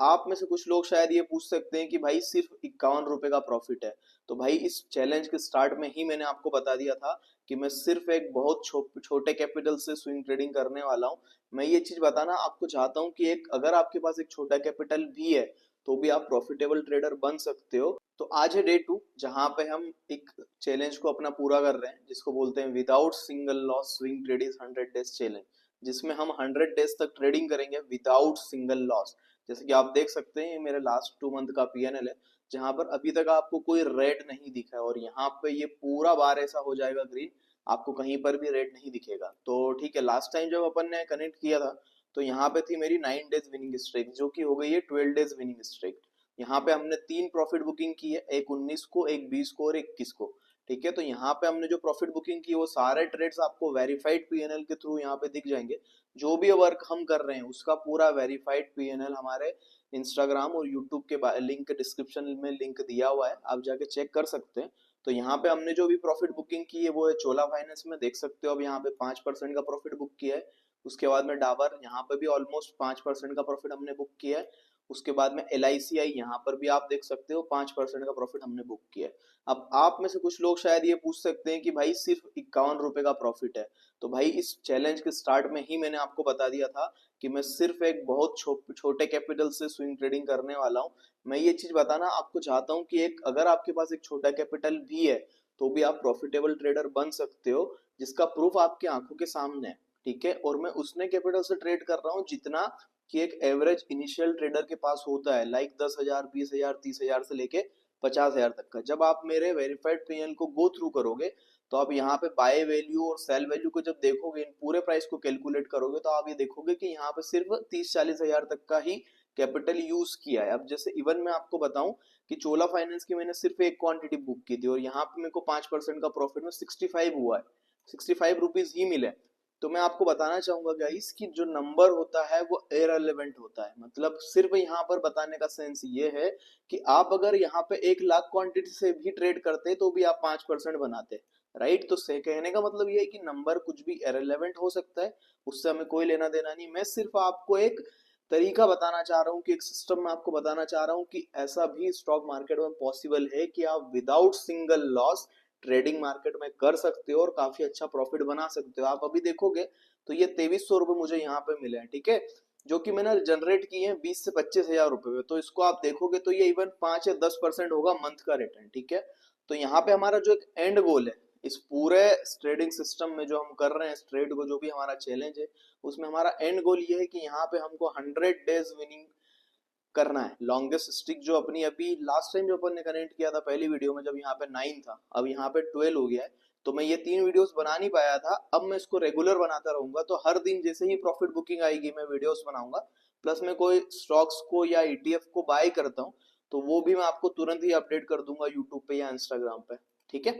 आप में से कुछ लोग शायद ये पूछ सकते हैं कि भाई सिर्फ 51 रुपए का प्रॉफिट है। तो भाई इस चैलेंज के स्टार्ट में ही मैंने आपको बता दिया था कि मैं सिर्फ एक बहुत छोटे कैपिटल से स्विंग ट्रेडिंग करने वाला हूँ। मैं ये चीज बताना आपको चाहता हूँ कि एक अगर आपके पास एक छोटा कैपिटल भी है तो भी आप प्रॉफिटेबल ट्रेडर बन सकते हो। तो आज है डे 2 जहां पे हम एक चैलेंज को अपना पूरा कर रहे हैं जिसको बोलते हैं without single loss swing trading 100 days challenge, जिसमें हम 100 डेज तक ट्रेडिंग करेंगे विदाउट सिंगल लॉस। जैसे कि आप देख सकते हैं ये मेरे लास्ट 2 मंथ का पीएनएल है, जहां पर अभी तक आपको कोई रेड नहीं दिखा है और यहाँ पे ये पूरा बार ऐसा हो जाएगा ग्रीन, आपको कहीं पर भी रेड नहीं दिखेगा। तो ठीक है, लास्ट टाइम जब अपन ने कनेक्ट किया था तो यहाँ पे थी मेरी 9 डेज विनिंग स्ट्रेक जो कि हो गई है 12 डेज विनिंग स्ट्रेक। यहाँ पे हमने 3 प्रॉफिट बुकिंग की है, एक 19 को, एक 20 को और एक 21 को। ठीक है, तो यहाँ पे हमने जो प्रॉफिट बुकिंग की वो सारे ट्रेड्स आपको वेरीफाइड पीएनएल के थ्रू यहाँ पे दिख जाएंगे। जो भी वर्क हम कर रहे हैं उसका पूरा वेरीफाइड पीएनएल हमारे इंस्टाग्राम और यूट्यूब के लिंक डिस्क्रिप्शन में लिंक दिया हुआ है, आप जाके चेक कर सकते हैं। तो यहाँ पे हमने जो भी प्रॉफिट बुकिंग की है वो है चोला फाइनेंस में, देख सकते हो अब यहाँ पे 5% का प्रॉफिट बुक किया है। उसके बाद में डाबर, यहाँ पे भी ऑलमोस्ट 5% का प्रॉफिट हमने बुक किया है। उसके बाद में एल आई सी आई, यहाँ पर भी आप देख सकते हो 5% का प्रॉफिट हमने बुक किया है। अब आप में से कुछ लोग शायद ये पूछ सकते हैं कि भाई सिर्फ 51 रुपए का प्रॉफिट है। तो भाई इस चैलेंज के स्टार्ट में ही मैंने आपको बता दिया था कि मैं सिर्फ एक बहुत छोटे कैपिटल से स्विंग ट्रेडिंग करने वाला हूँ। मैं ये चीज बताना आपको चाहता हूँ कि एक अगर आपके पास एक छोटा कैपिटल भी है तो भी आप प्रॉफिटेबल ट्रेडर बन सकते हो, जिसका प्रूफ आपकी आंखों के सामने है। ठीक है, और मैं उसने कैपिटल से ट्रेड कर रहा हूँ जितना कि एक एवरेज इनिशियल ट्रेडर के पास होता है, लाइक 10,000, 20,000, 30,000 से लेके 50,000 तक का। जब आप मेरे वेरीफाइड पीएनएल को गो थ्रू करोगे तो आप यहाँ पे बाय वैल्यू और सेल वैल्यू को जब देखोगे, इन पूरे प्राइस को कैलकुलेट करोगे तो आप ये देखोगे कि यहाँ पे सिर्फ 30-40 हजार तक का ही कैपिटल यूज किया है। अब जैसे इवन मैं आपको बताऊं कि चोला फाइनेंस की मैंने सिर्फ एक क्वांटिटी बुक की थी और यहाँ पे मेरे को 5% का प्रॉफिट में 65 हुआ है, 65 रुपीज ही मिले। तो मैं आपको बताना चाहूंगा गाइस कि जो नंबर होता है वो इररिलेवेंट होता है। मतलब सिर्फ यहाँ पर बताने का सेंस ये है कि आप अगर यहाँ पे 1 लाख क्वांटिटी से भी ट्रेड करते तो भी आप 5% बनाते, राइट। तो से कहने का मतलब ये है कि नंबर कुछ भी इररिलेवेंट हो सकता है, उससे हमें कोई लेना देना नहीं। मैं सिर्फ आपको एक तरीका बताना चाह रहा हूँ कि एक सिस्टम में आपको बताना चाह रहा हूँ कि ऐसा भी स्टॉक मार्केट में पॉसिबल है कि आप without single loss trading market में कर सकते हो और काफी अच्छा प्रॉफिट बना सकते हो। आप अभी देखोगे तो ये 2300 रुपये मुझे यहाँ पे मिले हैं, ठीक है, जो कि मैंने जनरेट किए हैं 20 से 25 हजार रुपए में। तो इसको आप देखोगे तो ये इवन 5 या 10% होगा मंथ का रिटर्न। ठीक है, तो यहाँ पे हमारा जो एक एंड गोल है इस पूरे ट्रेडिंग सिस्टम में जो हम कर रहे हैं, इस ट्रेड को जो भी हमारा चैलेंज है उसमें हमारा एंड गोल ये है कि यहाँ पे हमको 100 डेज विनिंग करना है। लॉन्गेस्ट स्टिक जो अपनी अभी लास्ट टाइम जो अपन ने कनेक्ट किया था पहली वीडियो में, जब यहाँ पे 9 था, अब यहाँ पे 12 हो गया है। तो मैं ये 3 वीडियोस बना नहीं पाया था, अब मैं इसको रेगुलर बनाता रहूंगा। तो हर दिन जैसे ही प्रॉफिट बुकिंग आएगी मैं वीडियोस बनाऊंगा, प्लस मैं कोई स्टॉक्स को या ईटीएफ को बाय करता हूँ तो वो भी मैं आपको तुरंत ही अपडेट कर दूंगा यूट्यूब पे या इंस्टाग्राम पे। ठीक है।